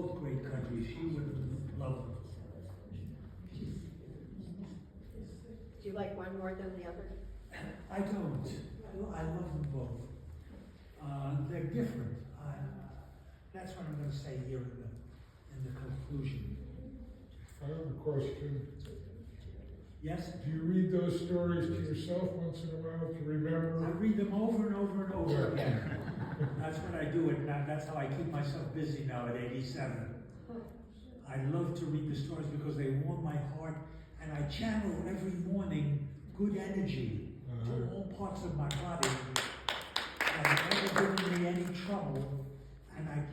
both great countries. She would love them. Do you like one more than the other? I don't. I love them both. They're different. That's what I'm going to say here in the conclusion. I have a question. Yes? Do you read those stories to yourself once in a while to remember? I read them over and over and over again. That's what I do, and that's how I keep myself busy now at 87. I love to read the stories because they warm my heart, and I channel every morning good energy to all parts of my body. And it's never given me any trouble, and I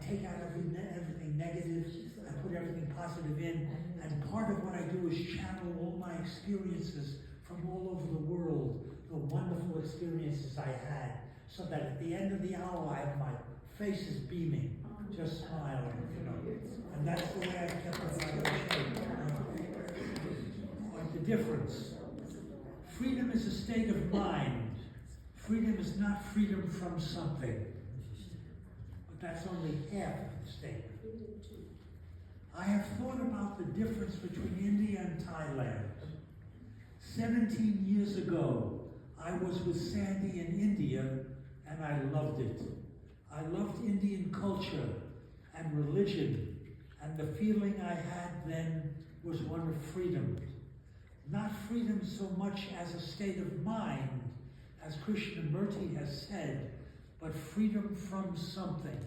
take out everything negative, I put everything positive in, and part of what I do is channel all my experiences from all over the world, the wonderful experiences I had, so that at the end of the hour I have my face is beaming, just smiling, you know. And that's the way I've kept the body shape. Like the difference. Freedom is a state of mind. Freedom is not freedom from something. But that's only half of the statement. I have thought about the difference between India and Thailand. 17 years ago, I was with Sandy in India, and I loved it. I loved Indian culture and religion, and the feeling I had then was one of freedom. Not freedom so much as a state of mind, as Krishnamurti has said, but freedom from something.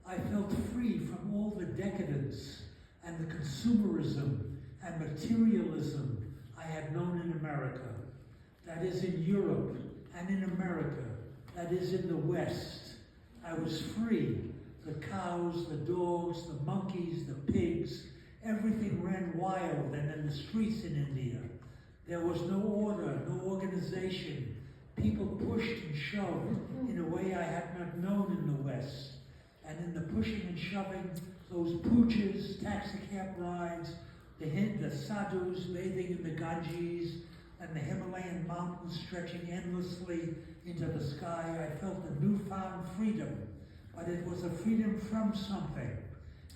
I felt free from all the decadence and the consumerism and materialism I had known in America, that is in Europe and in America, that is in the West. I was free. The cows, the dogs, the monkeys, the pigs, everything ran wild and in the streets in India. There was no order, no organization. People pushed and shoved in a way I had not known in the West. And in the pushing and shoving, those pooches, taxi cab rides, the sadhus bathing in the Ganges, and the Himalayan mountains stretching endlessly into the sky, I felt a newfound freedom. But it was a freedom from something.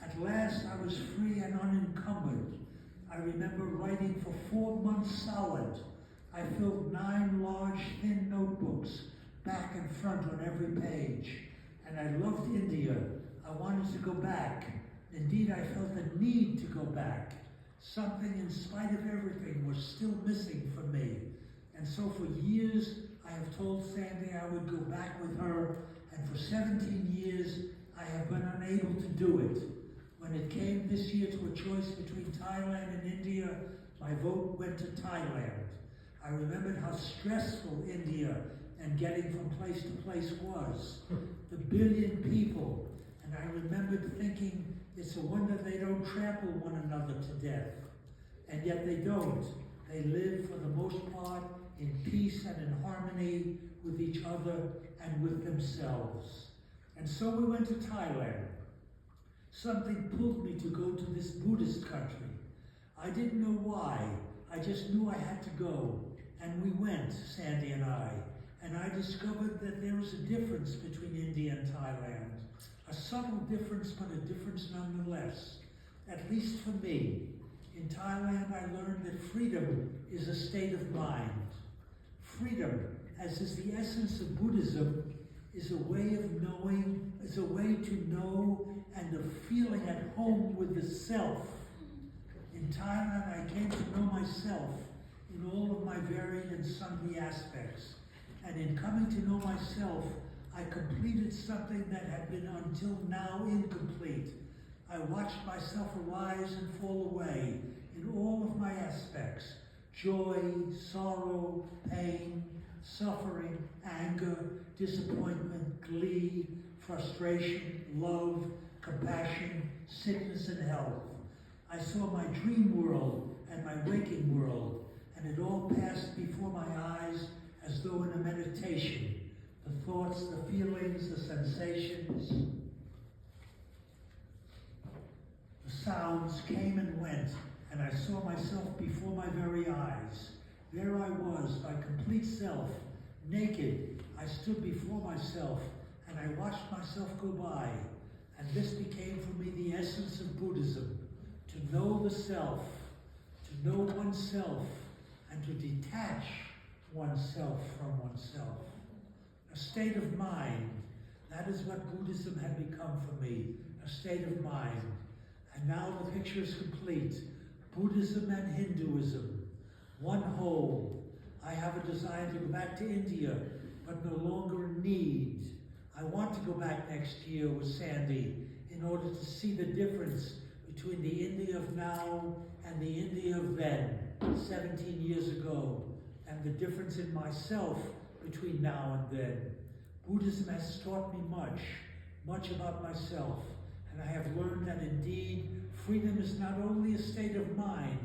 At last I was free and unencumbered. I remember writing for 4 months solid. I filled 9 large, thin notebooks, back and front on every page. And I loved India. I wanted to go back. Indeed, I felt a need to go back. Something, in spite of everything, was still missing for me. And so for years, I have told Sandy I would go back with her, and for 17 years, I have been unable to do it. When it came this year to a choice between Thailand and India, my vote went to Thailand. I remembered how stressful India and getting from place to place was. The billion people, and I remembered thinking, it's a wonder they don't trample one another to death. And yet they don't. They live, for the most part, in peace and in harmony with each other and with themselves. And so we went to Thailand. Something pulled me to go to this Buddhist country. I didn't know why. I just knew I had to go. And we went, Sandy and I discovered that there is a difference between India and Thailand. A subtle difference, but a difference nonetheless. At least for me. In Thailand, I learned that freedom is a state of mind. Freedom, as is the essence of Buddhism, is a way of knowing, is a way to know and of feeling at home with the self. In Thailand, I came to know myself in all of my varied and sundry aspects. And in coming to know myself, I completed something that had been until now incomplete. I watched myself arise and fall away in all of my aspects: joy, sorrow, pain, suffering, anger, disappointment, glee, frustration, love, compassion, sickness, and health. I saw my dream world and my waking world, and it all passed before my eyes as though in a meditation. The thoughts, the feelings, the sensations, the sounds came and went, and I saw myself before my very eyes. There I was, my complete self, naked. I stood before myself, and I watched myself go by. And this became for me the essence of Buddhism, to know the self, to know oneself, and to detach oneself from oneself. A state of mind, that is what Buddhism had become for me, a state of mind. And now the picture is complete. Buddhism and Hinduism, one whole. I have a desire to go back to India, but no longer a need. I want to go back next year with Sandy in order to see the difference between the India of now and the India of then, 17 years ago, and the difference in myself between now and then. Buddhism has taught me much about myself, and I have learned that indeed freedom is not only a state of mind,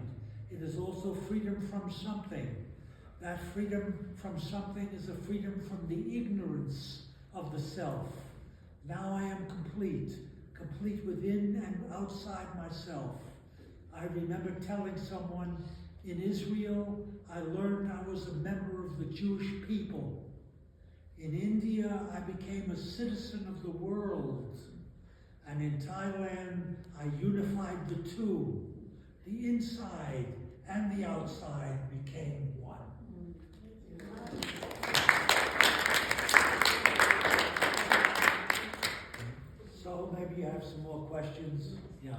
it is also freedom from something. That freedom from something is a freedom from the ignorance of the self. Now I am complete within and outside myself. I remember telling someone, in Israel, I learned I was a member of the Jewish people. In India, I became a citizen of the world. And in Thailand, I unified the two. The inside and the outside became one. So maybe you have some more questions? Yeah.